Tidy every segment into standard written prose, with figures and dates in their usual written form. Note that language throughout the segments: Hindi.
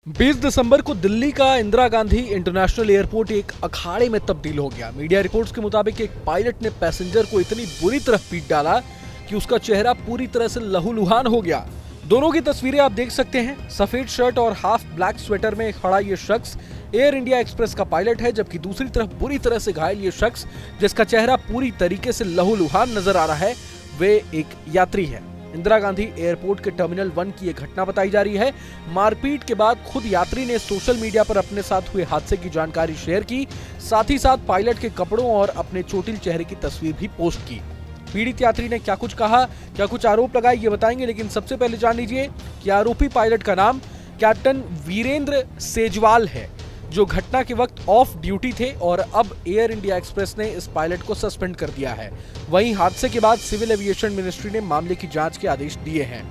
20 दिसंबर को दिल्ली का इंदिरा गांधी इंटरनेशनल एयरपोर्ट एक अखाड़े में तब्दील हो गया। मीडिया रिपोर्ट्स के मुताबिक एक पायलट ने पैसेंजर को इतनी बुरी तरह पीट डाला कि उसका चेहरा पूरी तरह से लहूलुहान हो गया। दोनों की तस्वीरें आप देख सकते हैं। सफेद शर्ट और हाफ ब्लैक स्वेटर में खड़ा ये शख्स एयर इंडिया एक्सप्रेस का पायलट है, जबकि दूसरी तरफ बुरी तरह से घायल ये शख्स जिसका चेहरा पूरी तरीके से लहूलुहान नजर आ रहा है, वे एक यात्री है। इंदिरा गांधी एयरपोर्ट के टर्मिनल 1 की एक घटना बताई जा रही है। मारपीट के बाद खुद यात्री ने सोशल मीडिया पर अपने साथ हुए हादसे की जानकारी शेयर की, साथ ही साथ पायलट के कपड़ों और अपने चोटिल चेहरे की तस्वीर भी पोस्ट की। पीड़ित यात्री ने क्या कुछ कहा, क्या कुछ आरोप लगाए, ये बताएंगे, लेकिन सबसे पहले जान लीजिए कि आरोपी पायलट का नाम कैप्टन वीरेंद्र सेजवाल है, जो घटना के वक्त ऑफ ड्यूटी थे और अब एयर इंडिया एक्सप्रेस ने इस पायलट को सस्पेंड कर दिया है। वहीं हादसे के बाद सिविल एविएशन मिनिस्ट्री ने मामले की जांच के आदेश दिए हैं।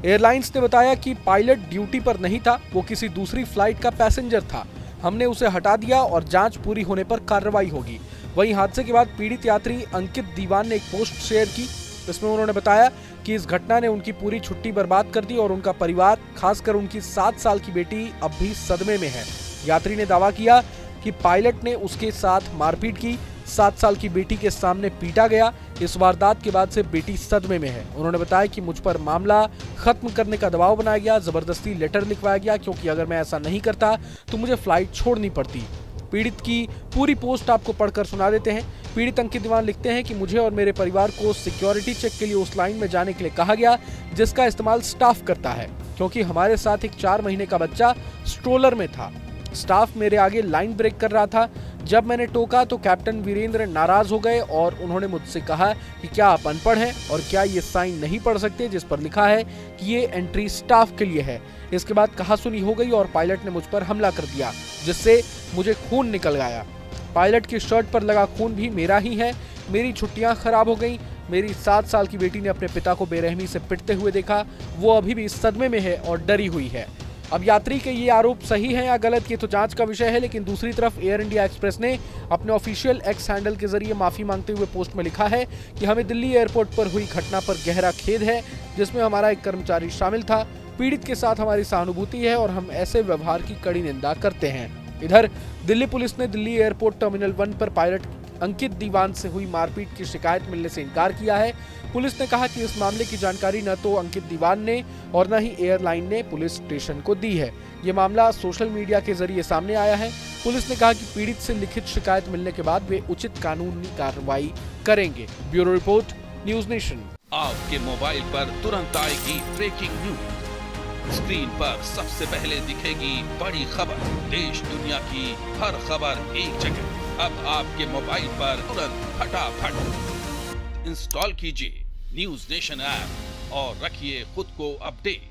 एयरलाइंस ने बताया कि पायलट ड्यूटी पर नहीं था, वो किसी दूसरी फ्लाइट का पैसेंजर था। हमने उसे हटा दिया और जांच पूरी होने पर कार्रवाई होगी। वहीं हादसे के बाद पीड़ित यात्री अंकित दीवान ने एक पोस्ट शेयर की। इसमें उन्होंने बताया कि इस घटना ने उनकी पूरी छुट्टी बर्बाद कर दी और उनका परिवार, खासकर उनकी 7 साल की बेटी, अब भी सदमे में है। यात्री ने दावा किया कि पायलट ने उसके साथ मारपीट की, 7 साल की बेटी के सामने पीटा गया। इस वारदात के बाद से बेटी सदमे में है। उन्होंने बताया कि मुझ पर मामला खत्म करने का दबाव बनाया गया, जबरदस्ती लेटर लिखवाया गया, क्योंकि अगर मैं ऐसा नहीं करता तो मुझे फ्लाइट छोड़नी पड़ती। पीड़ित की पूरी पोस्ट आपको पढ़कर सुना देते हैं। पीड़ित अंकित दीवान लिखते हैं कि मुझे और मेरे परिवार को सिक्योरिटी चेक के लिए उस लाइन में जाने के लिए कहा गया जिसका इस्तेमाल स्टाफ करता है, क्योंकि हमारे साथ एक 4 महीने का बच्चा स्ट्रोलर में था। स्टाफ मेरे आगे लाइन ब्रेक कर रहा था। जब मैंने टोका तो कैप्टन वीरेंद्र नाराज हो गए और उन्होंने मुझसे कहा कि क्या आप अनपढ़ हैं और क्या ये साइन नहीं पढ़ सकते जिस पर लिखा है कि ये एंट्री स्टाफ के लिए है। इसके बाद कहासुनी हो गई और पायलट ने मुझ पर हमला कर दिया, जिससे मुझे खून निकल गया। पायलट की शर्ट पर लगा खून भी मेरा ही है। मेरी छुट्टियां खराब हो गई। मेरी 7 साल की बेटी ने अपने पिता को बेरहमी से पिटते हुए देखा। वो अभी भी सदमे में है और डरी हुई है। अब यात्री के ये आरोप सही है या गलत, ये तो जांच का विषय है, लेकिन दूसरी तरफ एयर इंडिया एक्सप्रेस ने अपने ऑफिशियल एक्स हैंडल के जरिए माफी मांगते हुए पोस्ट में लिखा है कि हमें दिल्ली एयरपोर्ट पर हुई घटना पर गहरा खेद है, जिसमें हमारा एक कर्मचारी शामिल था। पीड़ित के साथ हमारी सहानुभूति है और हम ऐसे व्यवहार की कड़ी निंदा करते हैं। इधर दिल्ली पुलिस ने दिल्ली एयरपोर्ट टर्मिनल 1 पर पायलट अंकित दीवान से हुई मारपीट की शिकायत मिलने से इनकार किया है। पुलिस ने कहा कि इस मामले की जानकारी न तो अंकित दीवान ने और न ही एयरलाइन ने पुलिस स्टेशन को दी है। ये मामला सोशल मीडिया के जरिए सामने आया है। पुलिस ने कहा कि पीड़ित से लिखित शिकायत मिलने के बाद वे उचित कानूनी कार्रवाई करेंगे। Bureau report, news nation. आपके मोबाइल पर तुरंत आएगी ब्रेकिंग न्यूज। स्क्रीन पर सबसे पहले दिखेगी बड़ी खबर। देश दुनिया की हर खबर एक जगह। अब आपके मोबाइल पर तुरंत फटाफट इंस्टॉल कीजिए न्यूज नेशन ऐप और रखिए खुद को अपडेट।